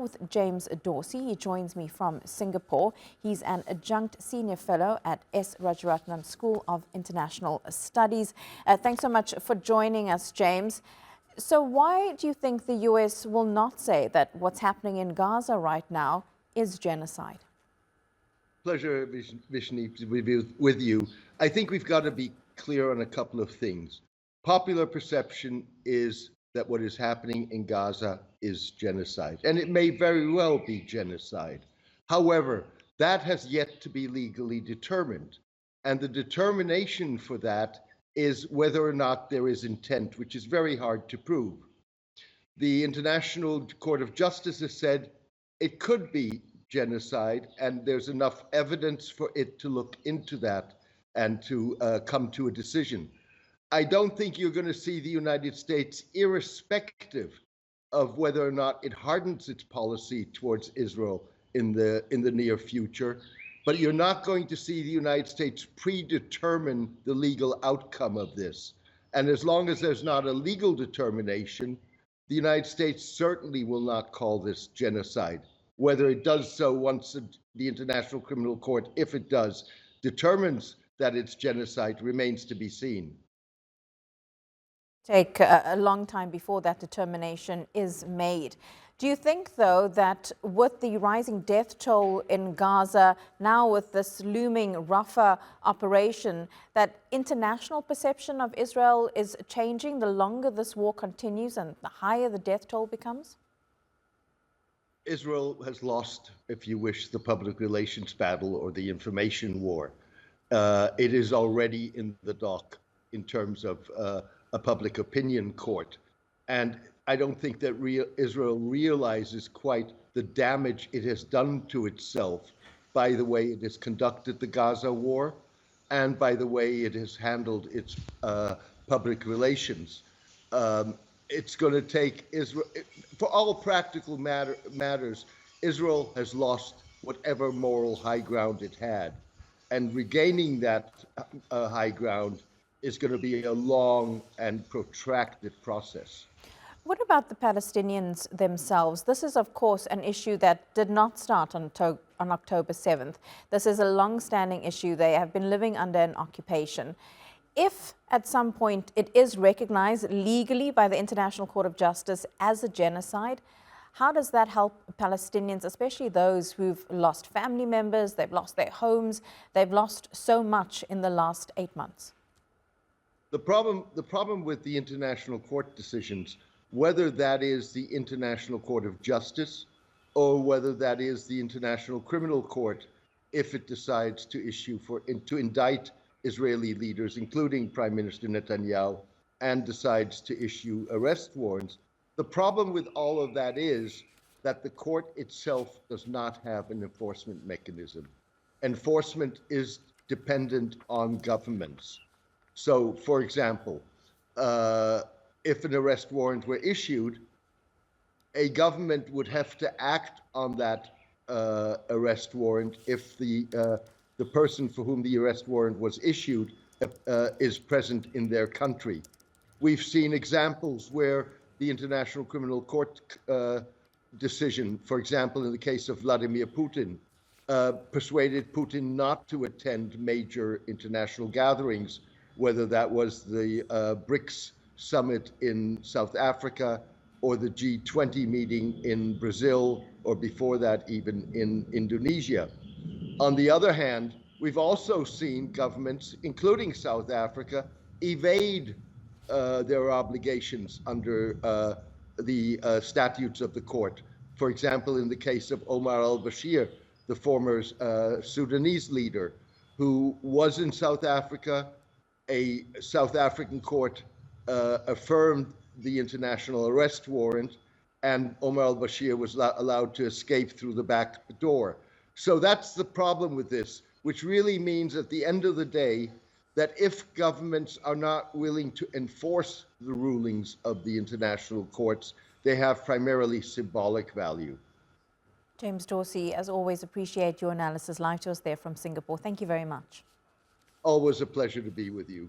with James Dorsey. He joins me from Singapore. He's an adjunct senior fellow at S. Rajaratnam School of International Studies. Thanks so much for joining us, James. So why do you think the U.S. will not say that what's happening in Gaza right now is genocide? Pleasure, Vishni, to be with you. I think we've got to be clear on a couple of things. Popular perception is that what is happening in Gaza is genocide, and it may very well be genocide. However, that has yet to be legally determined, and the determination for that is whether or not there is intent, which is very hard to prove. The International Court of Justice has said it could be genocide, and there's enough evidence for it to look into that and to come to a decision. I don't think you're going to see the United States, irrespective of whether or not it hardens its policy towards Israel in the near future, but you're not going to see the United States predetermine the legal outcome of this. And as long as there's not a legal determination, the United States certainly will not call this genocide. Whether it does so once the International Criminal Court, if it does, determines that it's genocide remains to be seen. Take a long time before that determination is made. Do you think, though, that with the rising death toll in Gaza, now with this looming Rafah operation, that international perception of Israel is changing the longer this war continues and the higher the death toll becomes? Israel has lost, if you wish, the public relations battle or the information war. It is already in the dock in terms of a public opinion court. And I don't think that Israel realizes quite the damage it has done to itself by the way it has conducted the Gaza war and by the way it has handled its public relations. It's going to take Israel, for all practical matters, Israel has lost whatever moral high ground it had. And regaining that high ground is going to be a long and protracted process. What about the Palestinians themselves? This is, of course, an issue that did not start on October 7th. This is a long-standing issue. They have been living under an occupation. If at some point it is recognized legally by the International Court of Justice as a genocide, how does that help Palestinians, especially those who've lost family members, they've lost their homes, they've lost so much in the last 8 months? The problem with the international court decisions, whether that is the International Court of Justice or whether that is the International Criminal Court, if it decides to to indict Israeli leaders, including Prime Minister Netanyahu, and decides to issue arrest warrants, the problem with all of that is that the court itself does not have an enforcement mechanism. Enforcement is dependent on governments. So, for example, if an arrest warrant were issued, a government would have to act on that arrest warrant if the person for whom the arrest warrant was issued is present in their country. We've seen examples where the International Criminal Court decision, for example, in the case of Vladimir Putin, persuaded Putin not to attend major international gatherings, whether that was the BRICS summit in South Africa or the G20 meeting in Brazil, or before that even in Indonesia. On the other hand, we've also seen governments, including South Africa, evade their obligations under the statutes of the court. For example, in the case of Omar al-Bashir, the former Sudanese leader, who was in South Africa. A South African court affirmed the international arrest warrant, and Omar al-Bashir was allowed to escape through the back door. So that's the problem with this, which really means at the end of the day that if governments are not willing to enforce the rulings of the international courts, they have primarily symbolic value. James Dorsey, as always, appreciate your analysis. Live to us there from Singapore. Thank you very much. Always a pleasure to be with you.